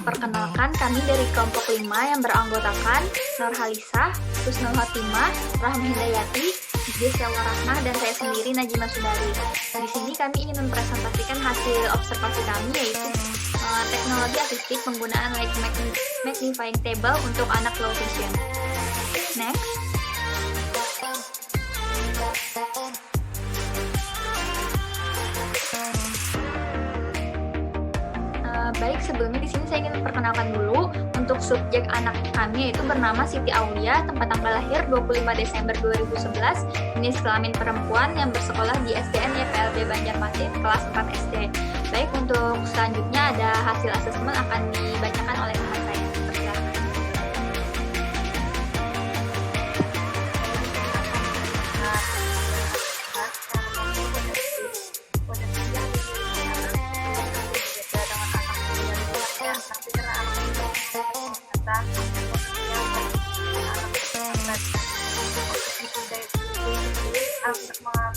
Perkenalkan, kami dari kelompok 5 yang beranggotakan Nurhalisa, Husnul Khotimah, Rahmi Hidayati, Desya Warahmah, dan saya sendiri Najimah Sudari. Di sini kami ingin mempresentasikan hasil observasi kami, yaitu teknologi asistif penggunaan light magnifying table untuk anak low vision. Next. Baik, sebelumnya di sini saya ingin memperkenalkan dulu untuk subjek anak kami, yaitu bernama Siti Aulia, tempat tanggal lahir 25 Desember 2011, jenis kelamin perempuan yang bersekolah di SDN YPLB Banjarmasin kelas 4 SD. Baik, untuk selanjutnya ada hasil asesmen akan dibacakan oleh kakak saya. Persilakan.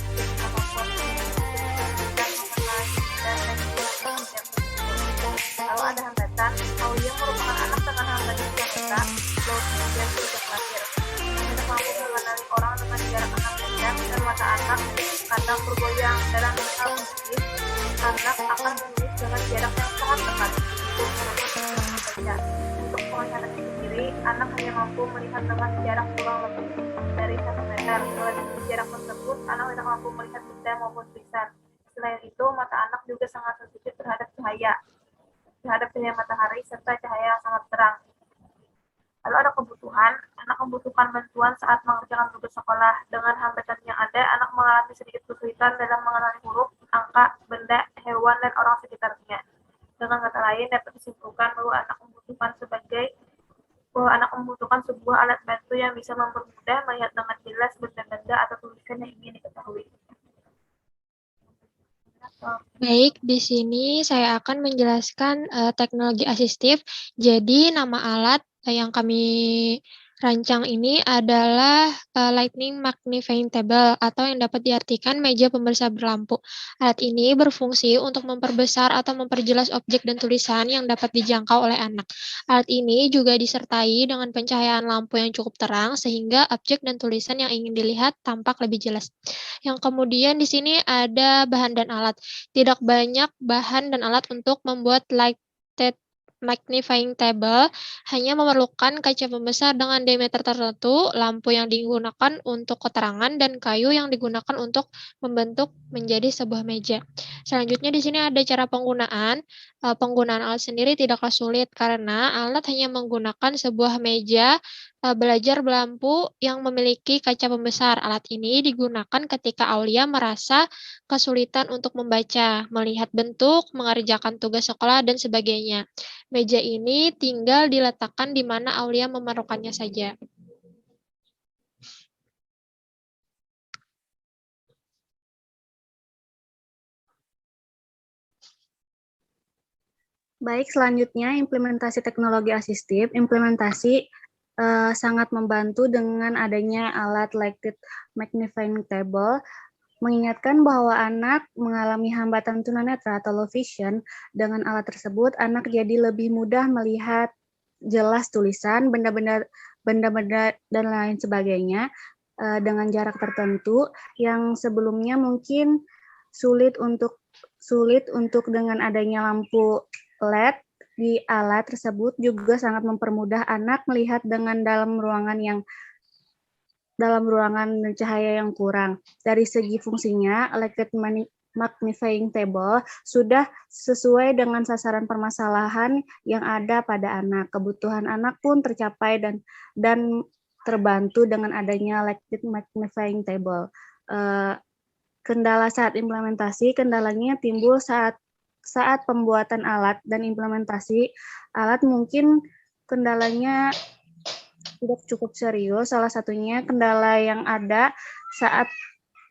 Lalu ada hambatan, Aulia merupakan anak dengan hambatan diagnosa low vision sejak lahir. Tidak mampu mengenali orang dengan jarak 6 meter dan mata anak kadang bergoyang. Dalam hal positif, anak akan menulis dengan jarak yang sangat dekat untuk membaca. Untuk penglihatan itu sendiri, anak hanya mampu melihat dengan jarak kurang lebih dari 1 meter. Melebihi jarak tersebut, anak tidak mampu melihat benda maupun tulisan. Selain itu, mata anak juga sangat sensitif terhadap cahaya matahari serta cahaya yang sangat terang. Lalu ada kebutuhan, anak membutuhkan bantuan saat mengerjakan tugas sekolah. Dengan hambatan yang ada, anak mengalami sedikit kesulitan dalam mengenali huruf, angka, benda, hewan, dan orang sekitarnya. Dengan kata lain, dapat disimpulkan bahwa anak membutuhkan sebuah alat bantu yang bisa mempermudah melihat dengan jelas benda-benda atau tulisan yang ingin diketahui. Baik, di sini saya akan menjelaskan teknologi asistif. Jadi, nama alat yang kami rancang ini adalah lightning magnifying table atau yang dapat diartikan meja pembesar berlampu. Alat ini berfungsi untuk memperbesar atau memperjelas objek dan tulisan yang dapat dijangkau oleh anak. Alat ini juga disertai dengan pencahayaan lampu yang cukup terang sehingga objek dan tulisan yang ingin dilihat tampak lebih jelas. Yang kemudian di sini ada bahan dan alat. Tidak banyak bahan dan alat untuk membuat lighted magnifying table, hanya memerlukan kaca pembesar dengan diameter tertentu, lampu yang digunakan untuk keterangan, dan kayu yang digunakan untuk membentuk menjadi sebuah meja. Selanjutnya di sini ada cara penggunaan. Penggunaan alat sendiri tidaklah sulit karena alat hanya menggunakan sebuah meja belajar berlampu yang memiliki kaca pembesar. Alat ini digunakan ketika Aulia merasa kesulitan untuk membaca, melihat bentuk, mengerjakan tugas sekolah, dan sebagainya. Meja ini tinggal diletakkan di mana Aulia memerlukannya saja. Baik, selanjutnya implementasi teknologi asistif. Implementasi sangat membantu dengan adanya alat lighted magnifying table, mengingatkan bahwa anak mengalami hambatan tunanetra atau low vision. Dengan alat tersebut, anak jadi lebih mudah melihat jelas tulisan, benda-benda dan lain sebagainya dengan jarak tertentu yang sebelumnya mungkin sulit untuk dengan adanya lampu LED di alat tersebut juga sangat mempermudah anak melihat dengan dalam ruangan dan cahaya yang kurang. Dari segi fungsinya, lighted magnifying table sudah sesuai dengan sasaran permasalahan yang ada pada anak. Kebutuhan anak pun tercapai dan terbantu dengan adanya lighted magnifying table. Kendala saat implementasi, kendalanya timbul saat pembuatan alat dan implementasi alat mungkin kendalanya tidak cukup serius. Salah satunya kendala yang ada saat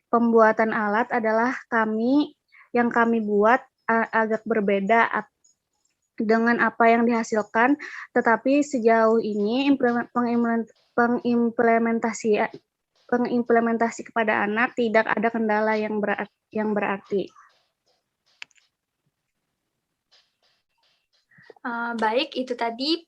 pembuatan alat adalah yang kami buat agak berbeda dengan apa yang dihasilkan, tetapi sejauh ini pengimplementasi kepada anak tidak ada kendala yang berarti. Baik, itu tadi,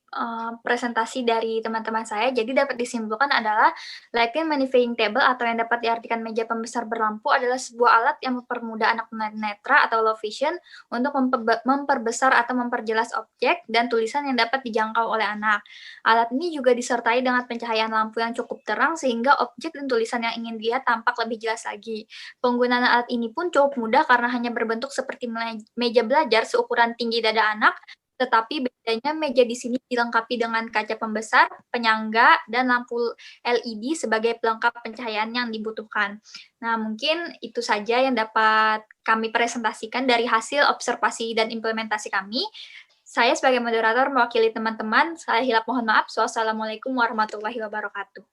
presentasi dari teman-teman saya. Jadi dapat disimpulkan adalah lighting magnifying table atau yang dapat diartikan meja pembesar berlampu adalah sebuah alat yang mempermudah anak tunanetra atau low vision untuk memperbesar atau memperjelas objek dan tulisan yang dapat dijangkau oleh anak. Alat ini juga disertai dengan pencahayaan lampu yang cukup terang sehingga objek dan tulisan yang ingin dilihat tampak lebih jelas lagi. Penggunaan alat ini pun cukup mudah karena hanya berbentuk seperti meja belajar seukuran tinggi dada anak, tetapi bedanya meja di sini dilengkapi dengan kaca pembesar, penyangga, dan lampu LED sebagai pelengkap pencahayaan yang dibutuhkan. Nah, mungkin itu saja yang dapat kami presentasikan dari hasil observasi dan implementasi kami. Saya sebagai moderator mewakili teman-teman, saya hilap mohon maaf. Wassalamualaikum warahmatullahi wabarakatuh.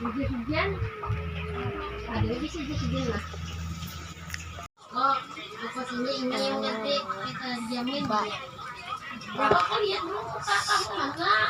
Hujan ada lagi sih hujan lah. Oh, pokok ini yang nanti kita jamin. Bapak kok lihat dulu kakak kamu enggak?